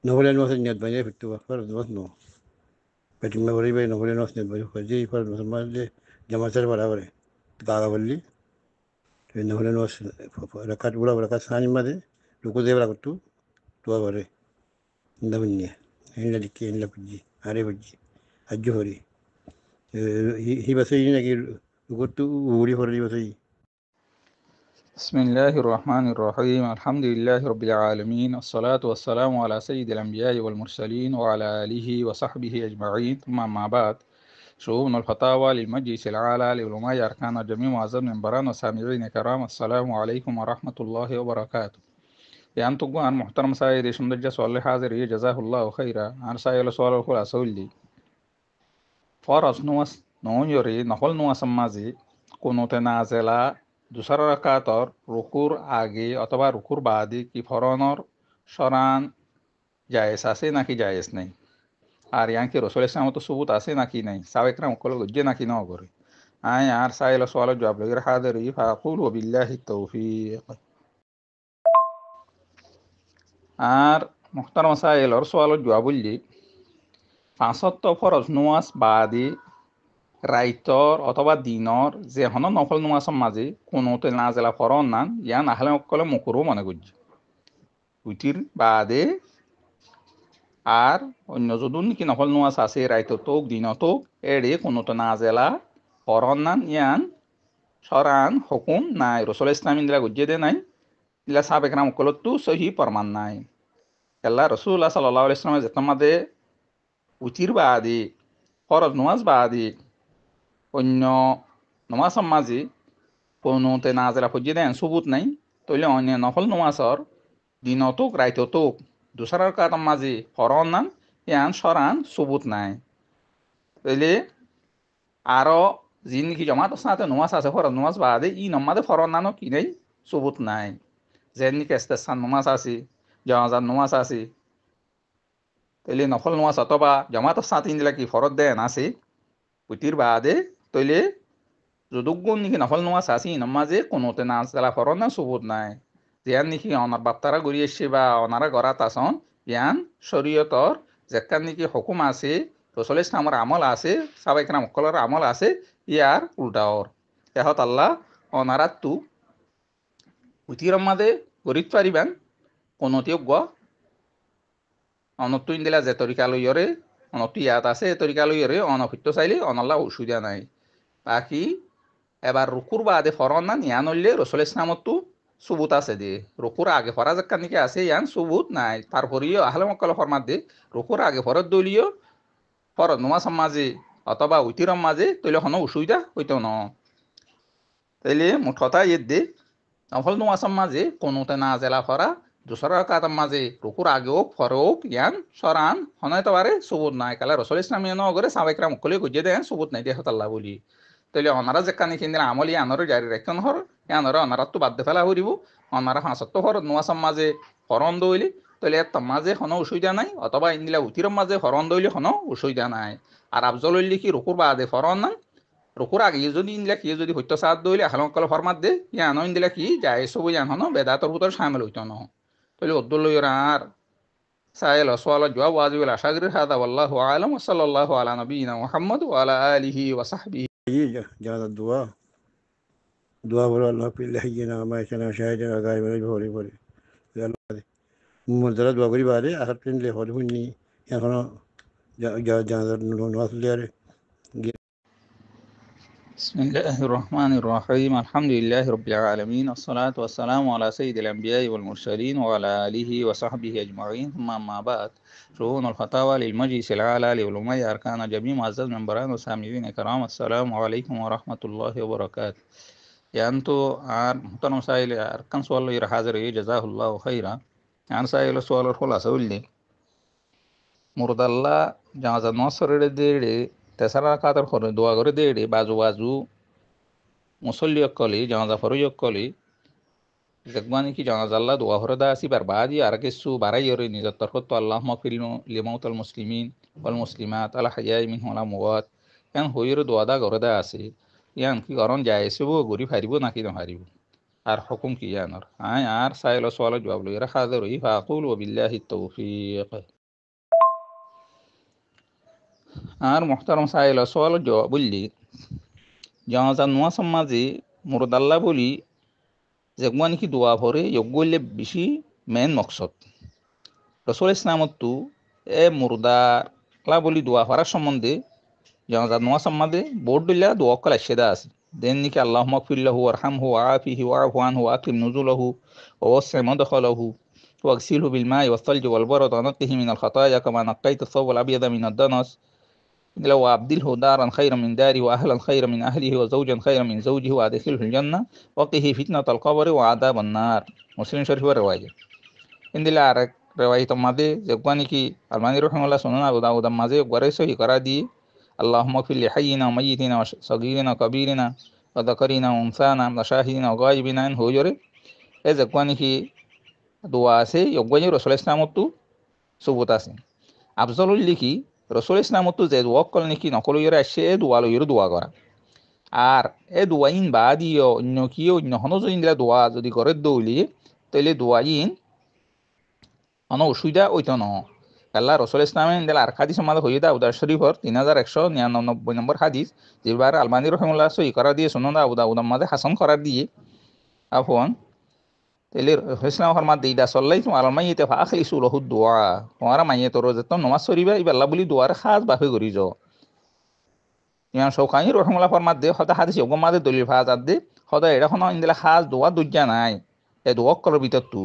نقول إنه مثلا يتبني في التوبة فرض مثلا بتم وريبة نقول إنه مثلا يتبني فجي فرض مثلا ما اللي جماعة ولا ولا تقاعد ولي نقول إنه ركعت أولى وركعت ثانية ما ده لو كده ولا كتو توبة وري نبنيه إن لكي إن لبجي هاري بجي الجهري هي بس يجينا كي لو كتو وري فري بس يجي بسم الله الرحمن الرحيم. الحمد لله رب العالمين، الصلاة والسلام على سيد الأنبياء والمرسلين وعلى آله وصحبه أجمعين، ثم أما بعد. شؤون الفتاوى للمجلس الأعلى لعلماء أركان الجميع معظم منبران وسامعين كرام، السلام عليكم ورحمة الله وبركاته. يعني تقوى عن محترم سائر شمدجة سؤال حاضر جزاه الله خيرا. عن سائل سؤال الخلاصة واللي فرض نوس نون يري نقول نوس مازي কোনো তেনাজেলা দুসরা রাকাতর রুকুর আগে অথবা রুকুর বাদে কি ফরনর সরান জায়েজ আছে নাকি জায়েজ নেই, আর ইয়াঙ্কি রসুল ইসলাম তো সুবুত আছে নাকি নাই, সাবেকরাম কল গজ্জে নাকি ন করে। আয় আর সাইল সওয়াল জবাব লগের হাজির ফাকুল ও বিল্লাহি তৌফিক। আর মুহতারাম সাইলর সওয়াল জবাব বললি পাঁচত্ব ফরজ নোয়াজ বাদে রাইতর অথবা দিনর যে হন নফল নুমাসের মাঝে কোনোতে না জেলা ফরন নান ইয়ান আহলে অকলে মুকুরও মনে করছি উইটির বাদে আর অন্য যদুন কি নফল নুমাস আছে রাইতো তোক দিন তোক এড়ে কোনোতে না জেলা ফরন নান ইয়ান সরান হুকুম নাই, রসুল ইসলাম ইন্দিলা গুজিয়ে দে নাই, ইলা সাবেক রাম অকলতো সহি প্রমাণ নাই। এল্লা রসুল্লাহ সাল্লাহ ইসলামের যেতার মাঝে উচির বাদে ফরজ নুমাজ বাদে অন্য নমাজের মাঝে কোনোতে না জেলা ফজিয়ে দেন সুবুত নাই, তৈলে অন্য নফল নমাজর দিনতোক রাইতোক দুসরার কাতার মাঝে ফরন নান ইয়ান সরান সুবুত নাই। তৈলে আরো যিন কি জমাত সাথে নমাজ আছে ফরজ নমাজ বাদে ই নমাজে ফরন নানো কি নেই সুবুত নাই। যেন নাকি ইস্তেসান নমাজ আছে, জানাজার নমাজ আছে, তৈলে নফল নমাজ অথবা জমাত সাথে ইন্দিলা কি ফরজ দেন আছে উতির বাদে, তৈলে যদুগুণ নাকি নফল নোয়াজ আসি নমাজে কোনোতে না জেলা ফরন না সুবুত নাই। জিয়ান নাকি অনার বাপ্তারা গড়ি এসছে বা অনারা গড়াত আসন ইয়ান শরীয়তর যেখান নাকি হুকুম আছে, রসুল ইসলামের আমল আছে, সাবাইকার মক্কলের আমল আছে, ইয়ার উল্টাওর এহত আল্লাহ অনারা তু উতির মাঝে গরিত পারিবেন কোনোটিও গ অনত্তু ইন্দিলা যে তরিকা লইয়রে অনত্তু ইয়াত আছে এ তরিকা লইয়রে অনফিত্য চাইলে অনাল্লাহ অসুবিধা নাই। বাকি এবার রুকুর বাদে ফরন না ইয়ান হইলে রসুল ইসলামতো সুবুত আছে দে, রুকুর আগে ফরা যাক্কা নাকি আছে ইয়ান সুবুত নাই। তারপরেও আহলে মক্কল ফরমাত দে রুকুর আগে ফরত দলীয় ফরত নমাজ মাঝে অথবা উতিরম মাঝে তৈলে হন অসুবিধা হইতো ন। তাইলে মুঠতা ইয়ে দে নফল নমাজ মাঝে কোনোতে না জেলা ফরা দুসরা কাতার মাঝে রুকুর আগে হোক ফরে হোক ইয়ান সরান হনাইতে পারে সুবুত নাই। কালে রসুল ইসলাম ইয়ান করে সাবেকরা মুখলে গুজিয়ে দেন সুবুত নাই দেহ আল্লাহ বলি। তাইলে অনারা যেখানে কিনে আমলি আনারও জারি রাখেন হর আনারা অনারা তো বাদ ফেলা হরিব অনারা হাঁসত্ব হর নোয়াসার মাঝে হরণ দইলি তাহলে এর মাঝে কোনো অসুবিধা নাই, অথবা ইন্দিলা উতির মাঝে হরণ দইলে কোনো অসুবিধা নাই। আর আফজল হইলে কি রুকুর বাদে ফরন নাই, রুকুর আগে যদি ইন্দিলা কি যদি হইতো সাত দইলে হালকল ফরমাত দে ইয়ানো ইন্দিলা কি যায় সবু জান হনো বেদাতর ভিতর সামিল হইতো ন। তাহলে উদ্দুল লইরা আর সাইল সোয়াল জবাব ওয়াজিবুল আশাগির হাদা ওয়াল্লাহু আলাম ওয়া সাল্লাল্লাহু আলা নবিয়িনা মুহাম্মদ ওয়া আলা আলিহি ওয়া সাহবিহি। يجي جهاز الدعاء دعاء ولا الله في الله يجينا ما يشنا شاهدنا غايب ولا بوري بوري مدرد دعاء قريب عليه آخر تين له هو مني يعني كنا جهاز النواس اللي بسم الله الرحمن الرحيم. الحمد لله رب العالمين، الصلاة والسلام على سيد الأنبياء والمرسلين وعلى آله وصحبه أجمعين، ثم أما بعد. شؤون الفتاوى للمجلس الأعلى لعلماء أركان جميع معزز منبران وسامعين كرام، السلام عليكم ورحمة الله وبركاته. يانتو আর محترم سائل أركان سؤال حاضر جزاه الله خيرا. يعني سائل سؤال الخلاصة واللي মুরদাল্লা জানাজা নসরের দেড়ে তেসারা কাতার করে দোয়া করে দেড়ে বাজু বাজু মুসল্লি অক্কলি জানাজা ফরই অক্কলি দেখবানি কি জানাজাল্লাহ দোয়া করে দা আসি বার বাদি আর কিছু বারাই ওরে নিজের তরফ তো আল্লাহ মকফিল লিমাউতাল মুসলিমিন ওয়াল মুসলিমাত আলা হায়াই মিন ওয়ালা মুওয়াত ইয়ান হইর দোয়া দা করে দা আসি ইয়ান কি করণ যায় এসব ঘুরি ফারিব নাকি না ফারিব আর হুকুম কি ইয়ানর আয় আর সাইল সোয়াল জবাব লইরা হাজার ফাকুল ওয়া বিল্লাহি তৌফিক। আর মোহতারম সাহেল সোয়াল জবাব বললি জানাজার নোয়াজ মাঝে মুরদাল্লা বলি যেগুয়া নাকি দোয়া ভরে যোগ্যলে বেশি মেন মকসদ রসুল ইসলামতো এ মুরদালা বলি দোয়া ভরার সম্বন্ধে জানাজার নোয়াজ মাঝে বোর্ড দিল্লা দোয়া কল সেদা আছে দেন নাকি আল্লাহ মকফিল্লাহু আরহামহু আফিহি ওয়াফু আনহু আকরিম নুজুলাহু ওয়াসি মদখালাহু واغسله بالماء والثلج والبرد ونقه من الخطايا كما نقيت الثوب الأبيض من الدنس لو أبدله دارا خيرا من داره وأهلا خيرا من أهله وزوجا خيرا من زوجه وأدخله الجنة وقه فتنة القبر وعذاب النار مسلم شريف الرواية إن دل عرق رواية ماذا زقواني كي الماني رحمه الله سننا أبو داود ماذا ورسو يقرأ دي اللهم اغفر لحينا وميتنا وصغيرنا وكبيرنا وذكرنا وأنثانا وشاهدنا وغائبنا إن هو جري إذا زقواني كي দোয়া আছে যজ্ঞানী রসুল ইসলামতো চবুত আছে আফজলুল লিখি রসুল ইসলামতো যে দোয়া কল নাকি নকল ইয়ে আসছে এ দোয়া লইয়েরও দোয়া করা আর এ দোয়াইন বা দিয়ে অন্য কি অন্য হনো যদি দিলা দোয়া যদি করে দৌলি তাহলে দোয়াইন অন অসুবিধা ওইত ন আল্লাহ রসুল ইসলামে দিলা আর হাদিস আমাদের হয়ে দা উদার শরীফর 3199 নম্বর হাদিস যেবার আলমানি রহমুল্লাহ সই করা দিয়ে শুনো না উদাম মাঝে হাসান করার দিয়ে আফওয়ান তাহলে ইসলাম ফরমাত দিদা সাল্লাইতুম আলাল মাইয়িতি ফাখলিসু লাহু দুআ তোমারা মাইয়িতর যতন নামাজ পড়িবা ইবা আল্লাহ বলি দুআর খাস বাফে করি যাও ইমাম শাওকানি রাহিমাহুল্লাহ ফরমাত দে হদা হাদিস ওগো মাদে দলিল ফাজাত দে হদা এটা কোনো ইনদিলা খাস দোয়া দুজ্জা নাই এ দোয়া করার ভিতর তু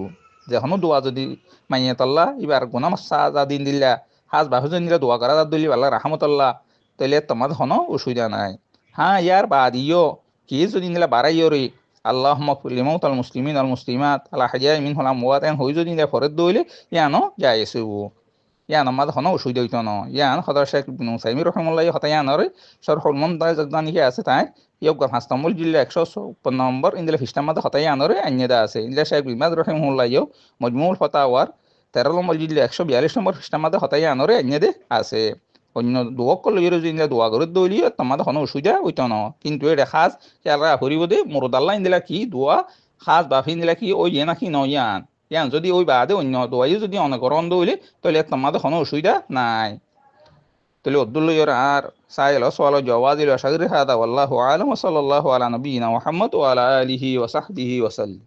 যেখানো দোয়া যদি মাইয়িত আল্লাহ ইবার গুনাহ সাজা দিন দিলা খাস বাফে যদি দোয়া করা দলিল আল্লাহ রাহমাতুল্লাহ তাহলে তোমাদের কোনো অসুবিধা নাই হ্যাঁ ইয়ার বাদিও কি যদি ইনদিলা বাড়াইও রে আল্লাহুম্মা গফির লিমাউতাল মুসলিমিন ওয়াল মুসলিমাত আলা হাইয়াই মিনহুল আমওয়াত এন হই যদি ফরদ দইলে ইয়ানো জায়েসু ইয়ান আমাদের হনো অসুবিধা হইতো না ইয়ান হদর শেখ ইবনে উসাইমিন রাহিমাহুল্লাহ হতায়ানরে শরহুল মুমতাজ জানি কি আছে তাই ইয়গ হাস্তামুল জিল্লা 156 নম্বর ইনদিলা ফিস্টার মধ্যে হতায়ানরে আন্যদা আছে ইনদিলা শেখ বিমাদ রাহিমাহুল্লাহ মজমুউল ফাতাওয়ার 13 নম্বর জিল্লা 142 নম্বর ফিস্টার মধ্যে হতায়ানরে আন্যদে আছে অন্য দোয়া করলে যদি দোয়া করে দইলি তোমাদের কোনো অসুবিধা হইতো না কিন্তু এটা খাস খেয়াল হরিব দে মুরদাল্লাহ ইন্দিলা কি দোয়া খাস বাফি ইন্দিলা কি ওই ইয়ে নাকি নয়ান ইয়ান যদি ওই বাদে অন্য দোয়াই যদি অনকরণ দইলে তাহলে তোমাদের কোনো অসুবিধা নাই তাহলে অব্দুল্লাহ আর সাইল সোয়াল জওয়াজিল ওয়া শাগরি হাদা ওয়াল্লাহু আলাম ওয়া সাল্লাল্লাহু আলা নবিয়িনা মুহাম্মদ ওয়া আলা আলিহি ওয়া সাহবিহি ওয়া সাল্লাম